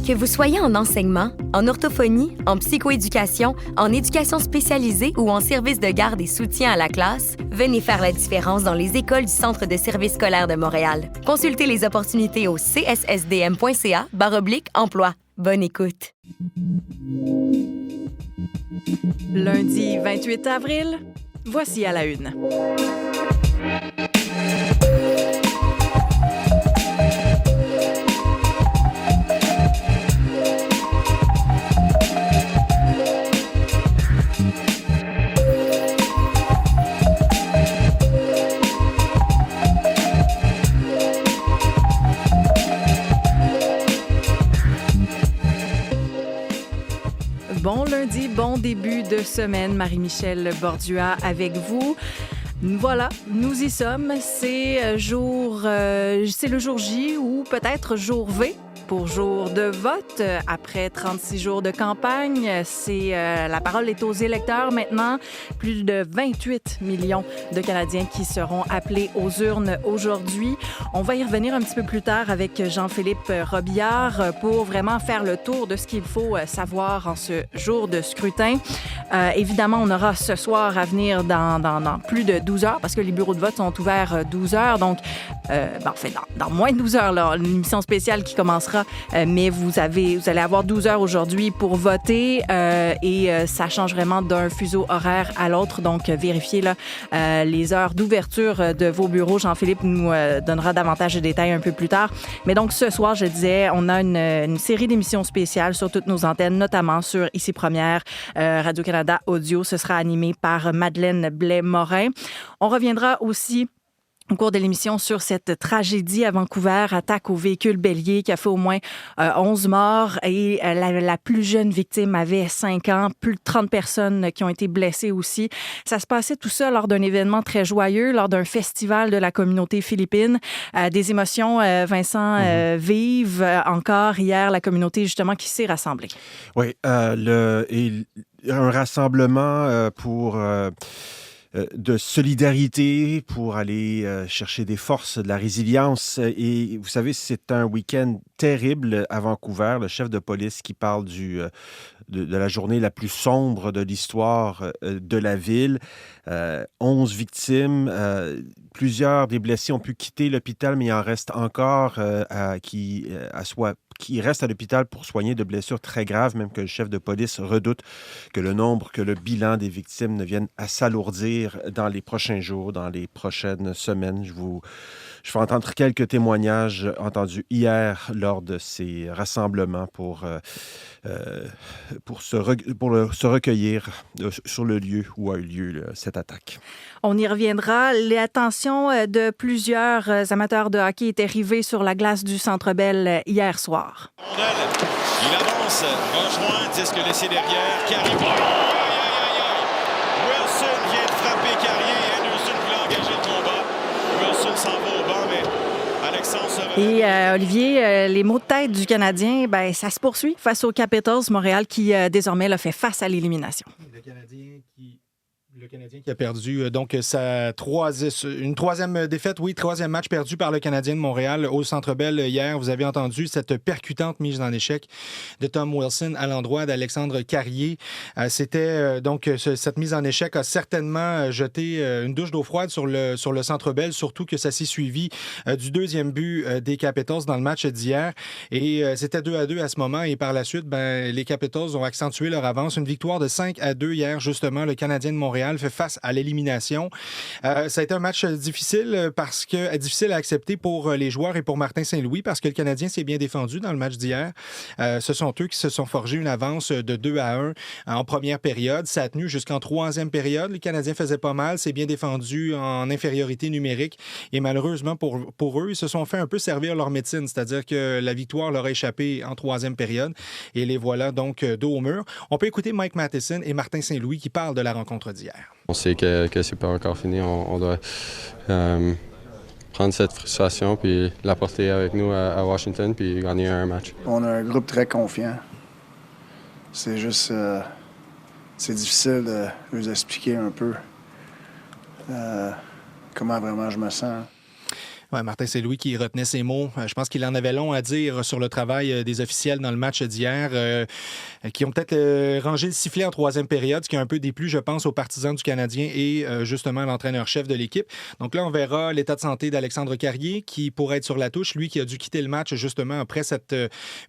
Que vous soyez en enseignement, en orthophonie, en psychoéducation, en éducation spécialisée ou en service de garde et soutien à la classe, venez faire la différence dans les écoles du Centre de services scolaires de Montréal. Consultez les opportunités au cssdm.ca/emploi. Bonne écoute. Lundi 28 avril, voici à la une. Bon lundi, bon début de semaine. Marie-Michel Bordua avec vous. Voilà, nous y sommes. C'est le jour J ou peut-être jour V pour jour de vote. Après 36 jours de campagne, la parole est aux électeurs maintenant. Plus de 28 millions de Canadiens qui seront appelés aux urnes aujourd'hui. On va y revenir un petit peu plus tard avec Jean-Philippe Robillard pour vraiment faire le tour de ce qu'il faut savoir en ce jour de scrutin. Évidemment, on aura ce soir à venir dans plus de 12 heures parce que les bureaux de vote sont ouverts 12 heures. Donc, dans moins de 12 heures, là, une émission spéciale qui commencera. Mais vous allez avoir 12 heures aujourd'hui pour voter et ça change vraiment d'un fuseau horaire à l'autre. Donc, vérifiez là, les heures d'ouverture de vos bureaux. Jean-Philippe nous donnera davantage de détails un peu plus tard. Mais donc, ce soir, je disais, on a une série d'émissions spéciales sur toutes nos antennes, notamment sur Ici Première, Radio-Canada Audio. Ce sera animé par Madeleine Blais-Morin. On reviendra aussi au cours de l'émission sur cette tragédie à Vancouver, attaque au véhicule bélier qui a fait au moins 11 morts et la plus jeune victime avait 5 ans, plus de 30 personnes qui ont été blessées aussi. Ça se passait tout ça lors d'un événement très joyeux, lors d'un festival de la communauté philippine. Des émotions, Vincent, vives encore hier, la communauté justement qui s'est rassemblée. Oui, un rassemblement pour... de solidarité pour aller chercher des forces, de la résilience. Et vous savez, c'est un week-end terrible à Vancouver. Le chef de police qui parle de la journée la plus sombre de l'histoire de la ville. 11 victimes. Plusieurs des blessés ont pu quitter l'hôpital, mais il en reste encore qui restent à l'hôpital pour soigner de blessures très graves, même que le chef de police redoute que le bilan des victimes ne vienne à s'alourdir dans les prochains jours, dans les prochaines semaines. Je vais entendre quelques témoignages entendus hier lors de ces rassemblements pour se recueillir sur le lieu où a eu lieu cette attaque. On y reviendra. L'attention de plusieurs amateurs de hockey était rivée sur la glace du Centre Bell hier soir. Il avance, rejoint, disque laissé derrière, Carrier. Wilson vient de frapper Carrier, Anderson voulait engager le combat. Wilson s'en va au banc, mais Alexandre se relève. Et Olivier, les mots de tête du Canadien, ça se poursuit face aux Capitals Montréal qui désormais fait face à l'élimination. Le Canadien qui a perdu donc une troisième défaite, troisième match perdu par le Canadien de Montréal au Centre Bell hier. Vous avez entendu cette percutante mise en échec de Tom Wilson à l'endroit d'Alexandre Carrier. Cette mise en échec a certainement jeté une douche d'eau froide sur le Centre Bell, surtout que ça s'est suivi du deuxième but des Capitals dans le match d'hier. Et c'était 2-2 à ce moment. Et par la suite, les Capitals ont accentué leur avance. Une victoire de 5-2 hier, justement. Le Canadien de Montréal fait face à l'élimination. Ça a été un match difficile difficile à accepter pour les joueurs et pour Martin Saint-Louis parce que le Canadien s'est bien défendu dans le match d'hier. Ce sont eux qui se sont forgés une avance de 2-1 en première période. Ça a tenu jusqu'en troisième période. Le Canadien faisait pas mal, s'est bien défendu en infériorité numérique et malheureusement pour eux, ils se sont fait un peu servir leur médecine, c'est-à-dire que la victoire leur a échappé en troisième période et les voilà donc dos au mur. On peut écouter Mike Matheson et Martin Saint-Louis qui parlent de la rencontre d'hier. On sait que c'est pas encore fini. On doit prendre cette frustration puis l'apporter avec nous à Washington puis gagner un match. On a un groupe très confiant. C'est juste... c'est difficile de vous expliquer un peu comment vraiment je me sens. Ouais, Martin Saint-Louis qui retenait ses mots. Je pense qu'il en avait long à dire sur le travail des officiels dans le match d'hier, qui ont peut-être rangé le sifflet en troisième période, ce qui a un peu déplu, je pense, aux partisans du Canadien et justement à l'entraîneur-chef de l'équipe. Donc là, on verra l'état de santé d'Alexandre Carrier qui pourrait être sur la touche, lui qui a dû quitter le match justement après cette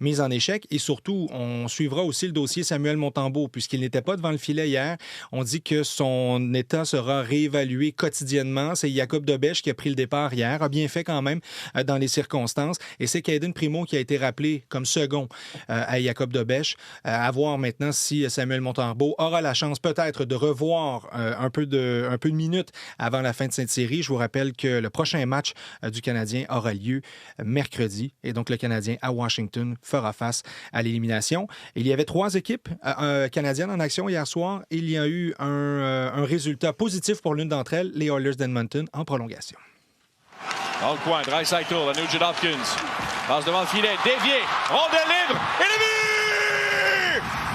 mise en échec. Et surtout, on suivra aussi le dossier Samuel Montembeault, puisqu'il n'était pas devant le filet hier. On dit que son état sera réévalué quotidiennement. C'est Jacob Dobèche qui a pris le départ hier, a bien fait quand même dans les circonstances. Et c'est Caden Primo qui a été rappelé comme second à Jacob Dobèche. À voir maintenant si Samuel Montembeault aura la chance peut-être de revoir un peu de minutes avant la fin de cette série. Je vous rappelle que le prochain match du Canadien aura lieu mercredi. Et donc, le Canadien à Washington fera face à l'élimination. Il y avait 3 équipes canadiennes en action hier soir. Il y a eu un résultat positif pour l'une d'entre elles, les Oilers d'Edmonton, en prolongation. Dans le coin, Draisaitl, à Nugent Hopkins. Passe devant le filet, dévié, rondelle libre, et le but!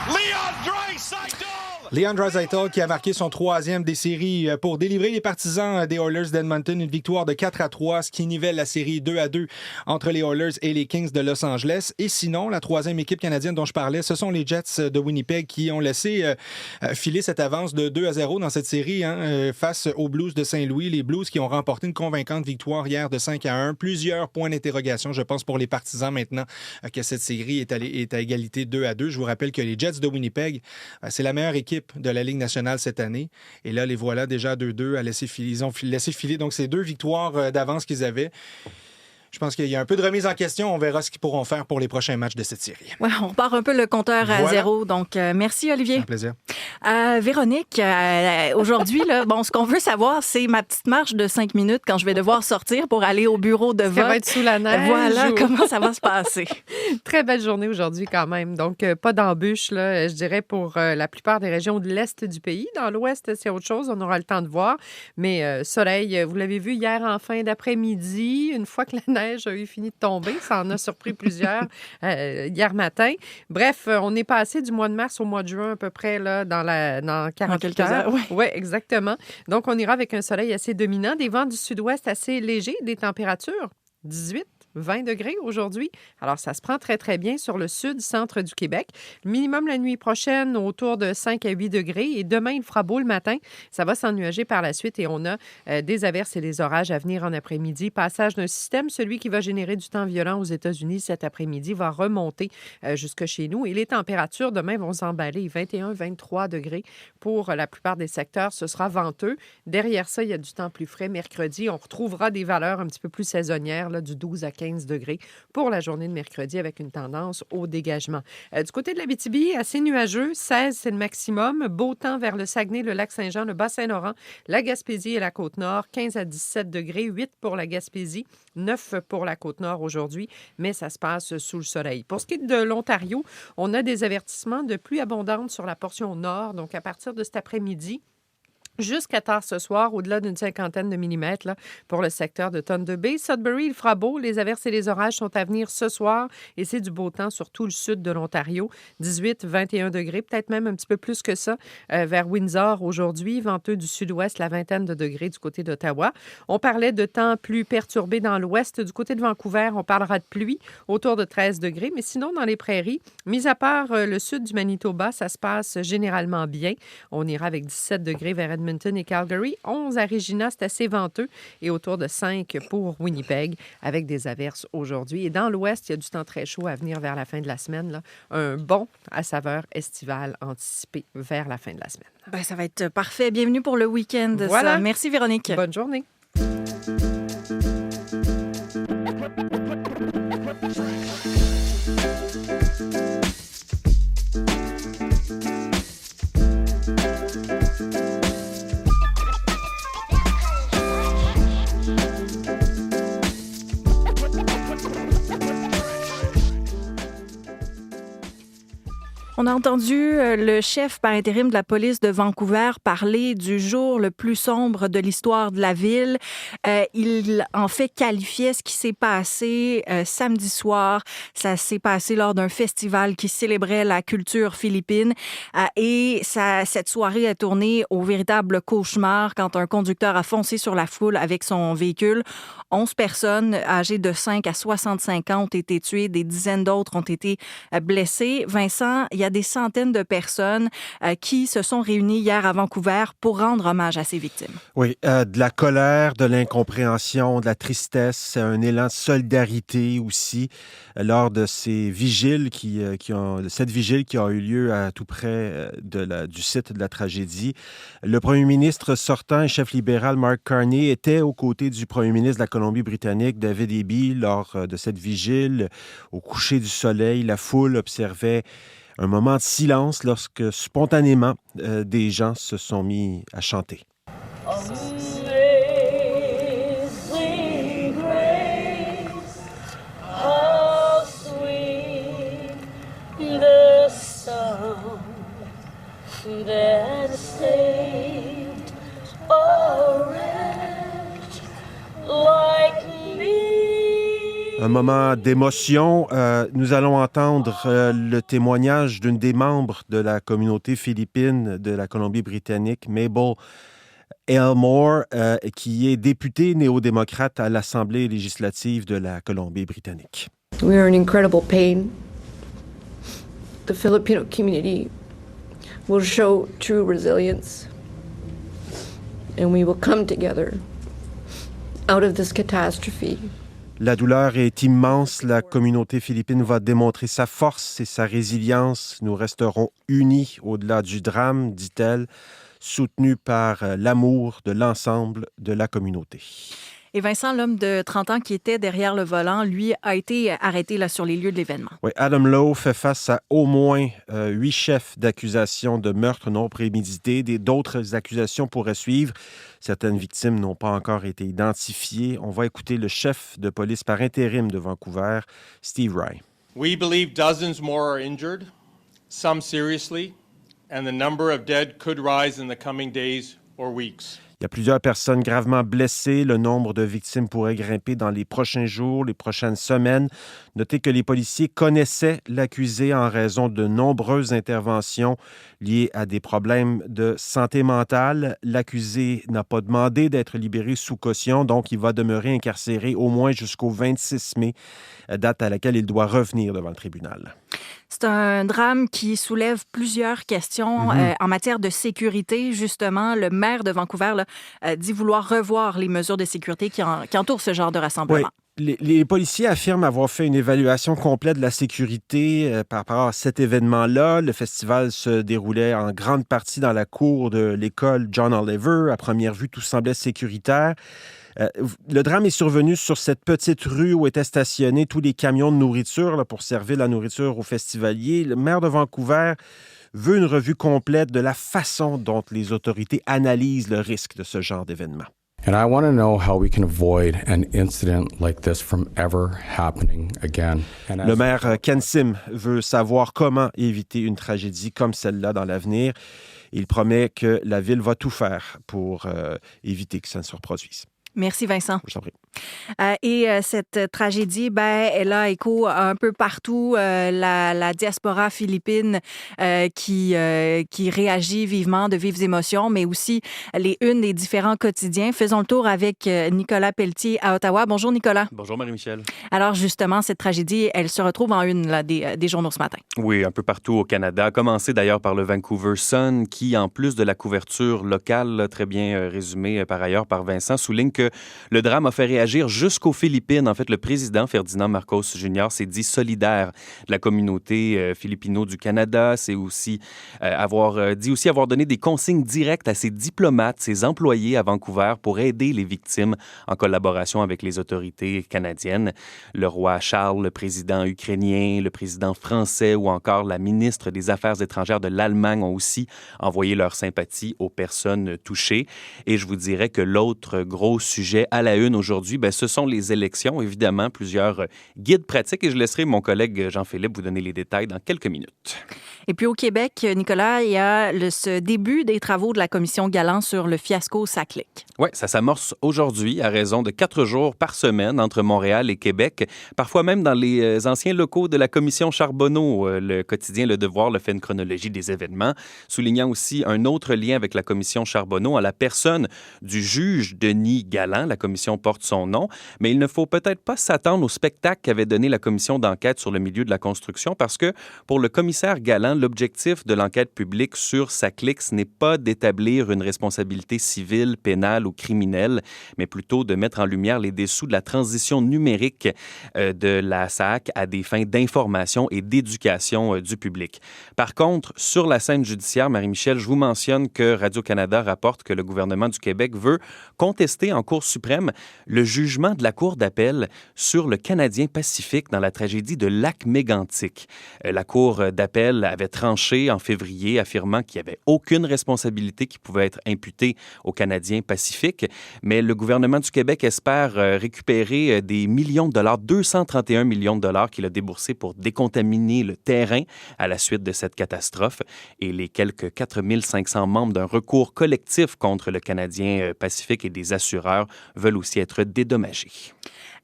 Leon Draisaitl! Leon Draisaitl qui a marqué son 3e des séries pour délivrer les partisans des Oilers d'Edmonton. Une victoire de 4-3, ce qui nivelle la série 2-2 entre les Oilers et les Kings de Los Angeles. Et sinon, la 3e équipe canadienne dont je parlais, ce sont les Jets de Winnipeg qui ont laissé filer cette avance de 2-0 dans cette série face aux Blues de Saint-Louis. Les Blues qui ont remporté une convaincante victoire hier de 5-1. Plusieurs points d'interrogation, je pense, pour les partisans maintenant que cette série est à égalité 2-2. Je vous rappelle que les Jets de Winnipeg, c'est la meilleure équipe de la Ligue nationale cette année. Et là, les voilà déjà 2-2 à laisser filer. Ils ont laissé filer donc ces 2 victoires d'avance qu'ils avaient. Je pense qu'il y a un peu de remise en question. On verra ce qu'ils pourront faire pour les prochains matchs de cette série. Ouais, on repart un peu le compteur à zéro. Donc, merci, Olivier. Un plaisir. Véronique, aujourd'hui, là, bon, ce qu'on veut savoir, c'est ma petite marche de 5 minutes quand je vais devoir sortir pour aller au bureau de vote. Ça va être sous la neige. Voilà, comment ça va se passer. Très belle journée aujourd'hui quand même. Donc, pas d'embûches, là, je dirais, pour la plupart des régions de l'Est du pays. Dans l'Ouest, c'est autre chose. On aura le temps de voir. Mais soleil, vous l'avez vu hier en fin d'après-midi, une fois que la neige a eu fini de tomber. Ça en a surpris plusieurs hier matin. Bref, on est passé du mois de mars au mois de juin à peu près là, dans 48 heures. Oui, exactement. Donc, on ira avec un soleil assez dominant, des vents du sud-ouest assez légers, des températures 18-20 degrés aujourd'hui. Alors, ça se prend très, très bien sur le sud-centre du Québec. Le minimum la nuit prochaine, autour de 5 à 8 degrés. Et demain, il fera beau le matin. Ça va s'ennuager par la suite et on a des averses et des orages à venir en après-midi. Passage d'un système, celui qui va générer du temps violent aux États-Unis cet après-midi, va remonter jusque chez nous. Et les températures demain vont s'emballer 21-23 degrés pour la plupart des secteurs. Ce sera venteux. Derrière ça, il y a du temps plus frais. Mercredi, on retrouvera des valeurs un petit peu plus saisonnières, là, du 12 à 15 degrés pour la journée de mercredi avec une tendance au dégagement. Du côté de l'Abitibi, assez nuageux, 16 c'est le maximum. Beau temps vers le Saguenay, le Lac-Saint-Jean, le Bas-Saint-Laurent, la Gaspésie et la Côte-Nord, 15 à 17 degrés, 8 pour la Gaspésie, 9 pour la Côte-Nord aujourd'hui, mais ça se passe sous le soleil. Pour ce qui est de l'Ontario, on a des avertissements de pluie abondante sur la portion nord, donc à partir de cet après-midi, jusqu'à tard ce soir, au-delà d'une 50aine de millimètres là, pour le secteur de Thunder Bay. Sudbury, il fera beau. Les averses et les orages sont à venir ce soir et c'est du beau temps sur tout le sud de l'Ontario. 18-21 degrés, peut-être même un petit peu plus que ça vers Windsor aujourd'hui. Venteux du sud-ouest, la vingtaine de degrés du côté d'Ottawa. On parlait de temps plus perturbé dans l'ouest. Du côté de Vancouver, on parlera de pluie autour de 13 degrés. Mais sinon, dans les prairies, mis à part le sud du Manitoba, ça se passe généralement bien. On ira avec 17 degrés vers Edmonton et Calgary. 11 à Regina, c'est assez venteux. Et autour de 5 pour Winnipeg, avec des averses aujourd'hui. Et dans l'ouest, il y a du temps très chaud à venir vers la fin de la semaine. Là. Un bon à saveur estivale anticipé vers la fin de la semaine. Ben, ça va être parfait. Bienvenue pour le week-end. Voilà. Ça. Merci, Véronique. Bonne journée. On a entendu le chef par intérim de la police de Vancouver parler du jour le plus sombre de l'histoire de la ville. Il en fait qualifiait ce qui s'est passé samedi soir. Ça s'est passé lors d'un festival qui célébrait la culture philippine. Et cette soirée a tourné au véritable cauchemar quand un conducteur a foncé sur la foule avec son véhicule. 11 personnes âgées de 5 à 65 ans ont été tuées. Des dizaines d'autres ont été blessées. Vincent, il y a des centaines de personnes qui se sont réunies hier à Vancouver pour rendre hommage à ces victimes. Oui, de la colère, de l'incompréhension, de la tristesse, un élan de solidarité aussi lors de ces vigiles cette vigile qui a eu lieu à tout près du site de la tragédie. Le premier ministre sortant et chef libéral Mark Carney était aux côtés du premier ministre de la Colombie-Britannique David Eby lors de cette vigile. Au coucher du soleil, la foule observait un moment de silence lorsque, spontanément, des gens se sont mis à chanter. Amazing grace, how sweet the sound that saved a wretch like me. Un moment d'émotion. Nous allons entendre le témoignage d'une des membres de la communauté philippine de la Colombie-Britannique, Mabel Elmore, qui est députée néo-démocrate à l'Assemblée législative de la Colombie-Britannique. We are in incredible pain. The Filipino community will show true resilience, and we will come together out of this catastrophe. La douleur est immense. La communauté philippine va démontrer sa force et sa résilience. Nous resterons unis au-delà du drame, dit-elle, soutenus par l'amour de l'ensemble de la communauté. Et Vincent, l'homme de 30 ans qui était derrière le volant, lui, a été arrêté là, sur les lieux de l'événement. Oui, Adam Lowe fait face à au moins 8 chefs d'accusation de meurtre non prémédité. D'autres accusations pourraient suivre. Certaines victimes n'ont pas encore été identifiées. On va écouter le chef de police par intérim de Vancouver, Steve Rye. We believe dozens more are injured, some seriously, and the number of dead could rise in the coming days or weeks. Il y a plusieurs personnes gravement blessées. Le nombre de victimes pourrait grimper dans les prochains jours, les prochaines semaines. Notez que les policiers connaissaient l'accusé en raison de nombreuses interventions liées à des problèmes de santé mentale. L'accusé n'a pas demandé d'être libéré sous caution, donc il va demeurer incarcéré au moins jusqu'au 26 mai, date à laquelle il doit revenir devant le tribunal. C'est un drame qui soulève plusieurs questions en matière de sécurité. Justement, le maire de Vancouver dit vouloir revoir les mesures de sécurité qui entourent ce genre de rassemblement. Oui. Les policiers affirment avoir fait une évaluation complète de la sécurité par rapport à cet événement-là. Le festival se déroulait en grande partie dans la cour de l'école John Oliver. À première vue, tout semblait sécuritaire. Le drame est survenu sur cette petite rue où étaient stationnés tous les camions de nourriture là, pour servir la nourriture aux festivaliers. Le maire de Vancouver veut une revue complète de la façon dont les autorités analysent le risque de ce genre d'événement. And I want to know how we can avoid an incident like this from ever happening again. Le maire Ken Sim veut savoir comment éviter une tragédie comme celle-là dans l'avenir. Il promet que la ville va tout faire pour éviter que ça ne se reproduise. Merci, Vincent. Je t'en prie. Et cette tragédie, elle a écho un peu partout. La diaspora philippine qui réagit vivement, de vives émotions, mais aussi les unes des différents quotidiens. Faisons le tour avec Nicolas Pelletier à Ottawa. Bonjour, Nicolas. Bonjour, Marie-Michel. Alors, justement, cette tragédie, elle se retrouve en une là, des journaux ce matin. Oui, un peu partout au Canada. A commencé d'ailleurs par le Vancouver Sun, qui, en plus de la couverture locale, très bien résumée par ailleurs par Vincent, souligne que le drame a fait réagir jusqu'aux Philippines. En fait, le président Ferdinand Marcos Jr. s'est dit solidaire de la communauté philippino du Canada. C'est aussi avoir donné des consignes directes à ses diplomates, ses employés à Vancouver pour aider les victimes en collaboration avec les autorités canadiennes. Le roi Charles, le président ukrainien, le président français ou encore la ministre des Affaires étrangères de l'Allemagne ont aussi envoyé leur sympathie aux personnes touchées. Et je vous dirais que l'autre gros sujet à la une aujourd'hui, ce sont les élections. Évidemment, plusieurs guides pratiques et je laisserai mon collègue Jean-Philippe vous donner les détails dans quelques minutes. Et puis au Québec, Nicolas, il y a ce début des travaux de la commission Galland sur le fiasco Saclic. Oui, ça s'amorce aujourd'hui à raison de 4 jours par semaine entre Montréal et Québec, parfois même dans les anciens locaux de la commission Charbonneau. Le quotidien Le Devoir le fait une chronologie des événements, soulignant aussi un autre lien avec la commission Charbonneau en la personne du juge Denis Galland. La commission porte son nom, mais il ne faut peut-être pas s'attendre au spectacle qu'avait donné la commission d'enquête sur le milieu de la construction parce que pour le commissaire Galland, l'objectif de l'enquête publique sur Saclic, ce n'est pas d'établir une responsabilité civile, pénale ou criminelle, mais plutôt de mettre en lumière les dessous de la transition numérique de la SAC à des fins d'information et d'éducation du public. Par contre, sur la scène judiciaire, Marie-Michel, je vous mentionne que Radio-Canada rapporte que le gouvernement du Québec veut contester en Cour suprême le jugement de la Cour d'appel sur le Canadien Pacifique dans la tragédie de Lac-Mégantic. La Cour d'appel avait tranché en février, affirmant qu'il n'y avait aucune responsabilité qui pouvait être imputée au Canadien Pacifique, mais le gouvernement du Québec espère récupérer des millions de dollars, 231 millions de dollars qu'il a déboursés pour décontaminer le terrain à la suite de cette catastrophe et les quelques 4500 membres d'un recours collectif contre le Canadien Pacifique et des assureurs veulent aussi être dédommagés.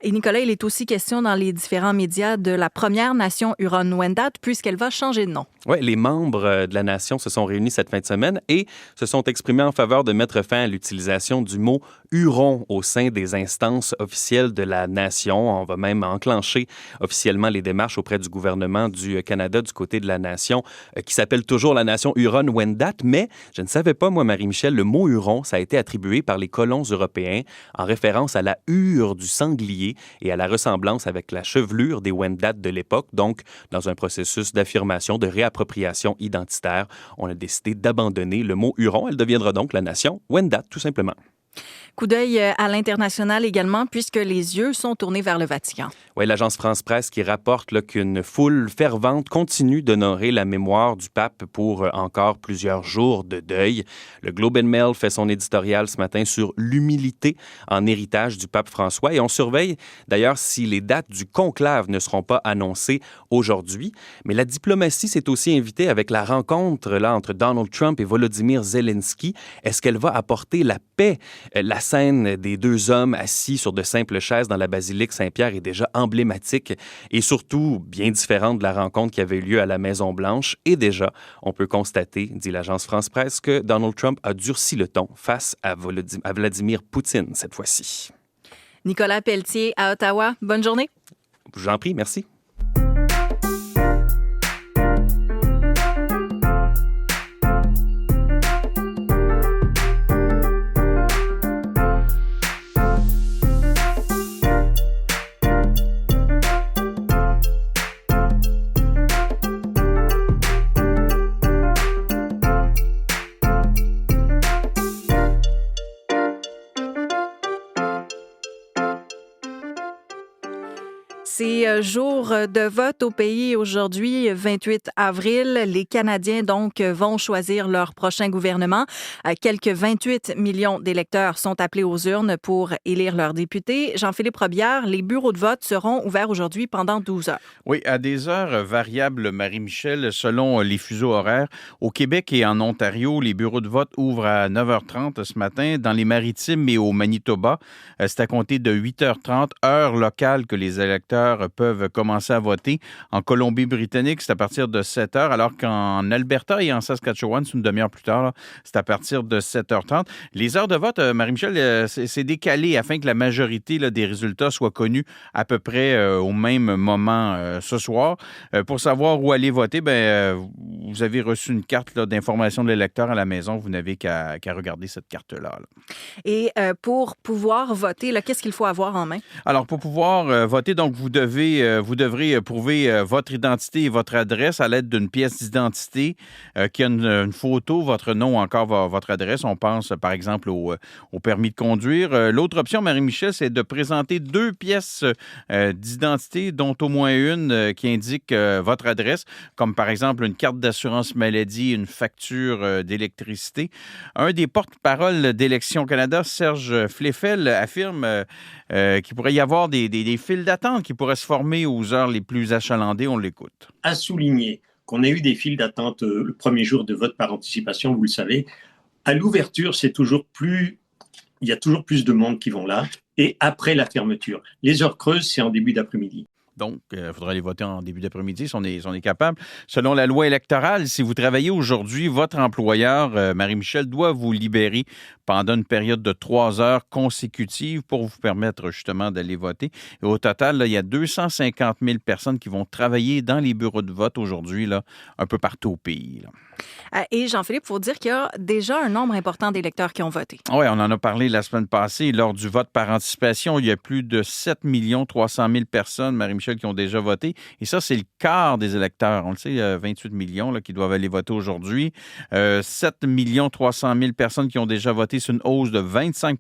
Et Nicolas, il est aussi question dans les différents médias de la Première Nation Huron-Wendat puisqu'elle va changer de nom. Oui, les membres de la nation se sont réunis cette fin de semaine et se sont exprimés en faveur de mettre fin à l'utilisation du mot Huron au sein des instances officielles de la nation. On va même enclencher officiellement les démarches auprès du gouvernement du Canada du côté de la nation qui s'appelle toujours la nation Huron-Wendat, mais je ne savais pas, moi, Marie-Michel, le mot Huron, ça a été attribué par les colons européens en référence à la hure du sanglier et à la ressemblance avec la chevelure des Wendat de l'époque. Donc, dans un processus d'affirmation, de réappropriation identitaire, on a décidé d'abandonner le mot Huron. Elle deviendra donc la nation Wendat, tout simplement. Coup d'œil à l'international également, puisque les yeux sont tournés vers le Vatican. Oui, l'agence France-Presse qui rapporte là, qu'une foule fervente continue d'honorer la mémoire du pape pour encore plusieurs jours de deuil. Le Globe and Mail fait son éditorial ce matin sur l'humilité en héritage du pape François et on surveille d'ailleurs si les dates du conclave ne seront pas annoncées aujourd'hui. Mais la diplomatie s'est aussi invitée avec la rencontre là, entre Donald Trump et Volodymyr Zelensky. Est-ce qu'elle va apporter la paix? La scène des deux hommes assis sur de simples chaises dans la basilique Saint-Pierre est déjà emblématique et surtout bien différente de la rencontre qui avait eu lieu à la Maison-Blanche. Et déjà, on peut constater, dit l'agence France-Presse, que Donald Trump a durci le ton face à Vladimir Poutine cette fois-ci. Nicolas Pelletier à Ottawa, bonne journée. Je vous en prie, merci. C'est jour de vote au pays aujourd'hui, 28 avril. Les Canadiens, donc, vont choisir leur prochain gouvernement. Quelques 28 millions d'électeurs sont appelés aux urnes pour élire leurs députés. Jean-Philippe Robillard, les bureaux de vote seront ouverts aujourd'hui pendant 12 heures. Oui, à des heures variables, Marie-Michel, selon les fuseaux horaires. Au Québec et en Ontario, les bureaux de vote ouvrent à 9h30 ce matin. Dans les Maritimes et au Manitoba, c'est à compter de 8h30, heure locale que les électeurs peuvent commencer à voter. En Colombie-Britannique, c'est à partir de 7h, alors qu'en Alberta et en Saskatchewan, c'est une demi-heure plus tard, là, c'est à partir de 7h30. Les heures de vote, Marie-Michel, c'est décalé afin que la majorité là, des résultats soient connus à peu près au même moment ce soir. Pour savoir où aller voter, vous avez reçu une carte là, d'information de l'électeur à la maison. Vous n'avez qu'à regarder cette carte-là. Là. Et pour pouvoir voter, là, qu'est-ce qu'il faut avoir en main? Alors, pour pouvoir voter, donc, vous devrez prouver votre identité et votre adresse à l'aide d'une pièce d'identité qui a une photo, votre nom ou encore votre adresse. On pense, par exemple, au permis de conduire. L'autre option, Marie-Michel, c'est de présenter 2 pièces d'identité, dont au moins une qui indique votre adresse, comme par exemple une carte d'assurance maladie, une facture d'électricité. Un des porte-parole d'Élections Canada, Serge Fléfel, affirme qu'il pourrait y avoir des files d'attente qui pourraient se former aux heures les plus achalandées. On l'écoute. À souligner qu'on a eu des files d'attente le premier jour de vote par anticipation, vous le savez. À l'ouverture, il y a toujours plus de monde qui vont là. Et après la fermeture, les heures creuses, c'est en début d'après-midi. Donc, il faudra aller voter en début d'après-midi si on est capable. Selon la loi électorale, si vous travaillez aujourd'hui, votre employeur, Marie-Michel, doit vous libérer pendant une période de 3 heures consécutives pour vous permettre justement d'aller voter. Et au total, là, il y a 250 000 personnes qui vont travailler dans les bureaux de vote aujourd'hui, là, un peu partout au pays. Et Jean-Philippe, il faut dire qu'il y a déjà un nombre important d'électeurs qui ont voté. Oui, on en a parlé la semaine passée. Lors du vote par anticipation, il y a plus de 7 300 000 personnes, Marie-Michel, qui ont déjà voté. Et ça, c'est le quart des électeurs. On le sait, il y a 28 millions là, qui doivent aller voter aujourd'hui. 7 300 000 personnes qui ont déjà voté. C'est une hausse de 25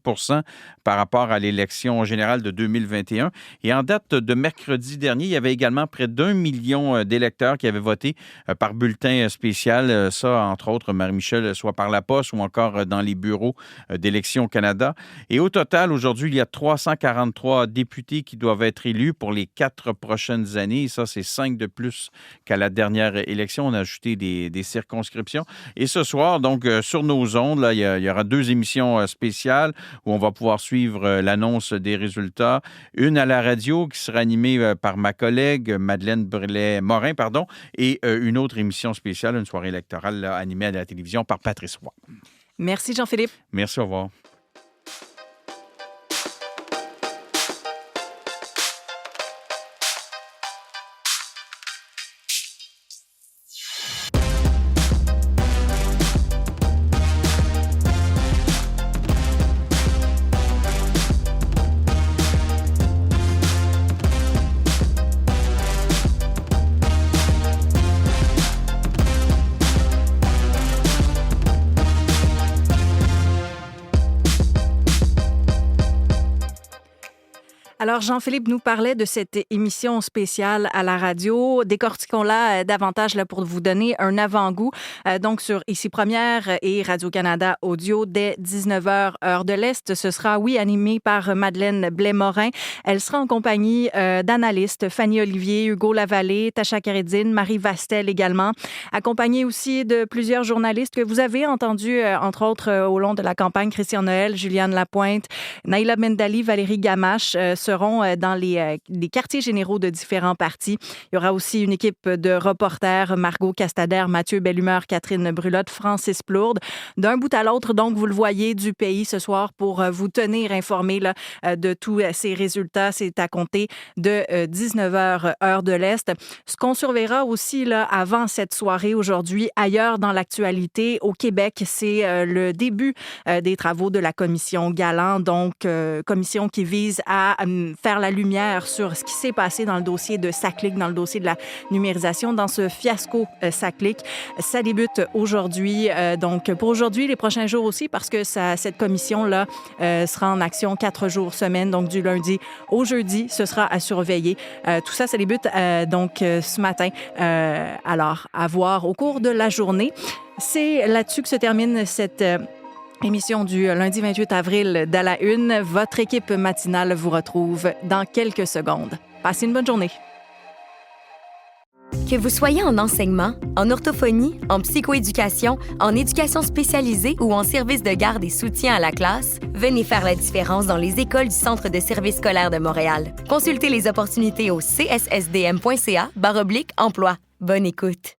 par rapport à l'élection générale de 2021. Et en date de mercredi dernier, il y avait également près d'1 million d'électeurs qui avaient voté par bulletin spécial. Ça, entre autres, Marie-Michel, soit par la poste ou encore dans les bureaux d'Élections au Canada. Et au total, aujourd'hui, il y a 343 députés qui doivent être élus pour les 4 prochaines années. Et ça, c'est 5 de plus qu'à la dernière élection. On a ajouté des circonscriptions. Et ce soir, donc, sur nos ondes, là, il y aura 2 émissions spéciales où on va pouvoir suivre l'annonce des résultats. Une à la radio qui sera animée par ma collègue Madeleine Brelet-Morin, et une autre émission spéciale, une soirée électorale là, animée à la télévision par Patrice Roy. Merci Jean-Philippe. Merci, au revoir. Alors, Jean-Philippe nous parlait de cette émission spéciale à la radio. Décortiquons-la davantage là, pour vous donner un avant-goût. Donc, sur Ici Première et Radio-Canada Audio, dès 19h, heure de l'Est. Ce sera, oui, animé par Madeleine Blais-Morin. Elle sera en compagnie d'analystes Fanny Olivier, Hugo Lavallée, Tacha Keredine, Marie Vastel également. Accompagnée aussi de plusieurs journalistes que vous avez entendus, entre autres, au long de la campagne. Christian Noël, Juliane Lapointe, Naïla Mendali, Valérie Gamache seront dans les quartiers généraux de différents partis. Il y aura aussi une équipe de reporters, Margot Castader, Mathieu Bellumeur, Catherine Brulotte, Francis Plourde, d'un bout à l'autre, donc vous le voyez, du pays ce soir pour vous tenir informés là, de tous ces résultats. C'est à compter de 19h, heure de l'Est. Ce qu'on surveillera aussi là, avant cette soirée aujourd'hui, ailleurs dans l'actualité, au Québec, c'est le début des travaux de la commission Galland, donc commission qui vise à faire la lumière sur ce qui s'est passé dans le dossier de SACLIC, dans le dossier de la numérisation, dans ce fiasco SACLIC. Ça débute aujourd'hui, donc pour aujourd'hui, les prochains jours aussi, parce que cette commission-là sera en action 4 jours semaine, donc du lundi au jeudi, ce sera à surveiller. Tout ça, ça débute donc ce matin. Alors, à voir au cours de la journée. C'est là-dessus que se termine cette émission du lundi 28 avril d'À la Une. Votre équipe matinale vous retrouve dans quelques secondes. Passez une bonne journée. Que vous soyez en enseignement, en orthophonie, en psychoéducation, en éducation spécialisée ou en service de garde et soutien à la classe, venez faire la différence dans les écoles du Centre de services scolaires de Montréal. Consultez les opportunités au cssdm.ca/emploi. Bonne écoute.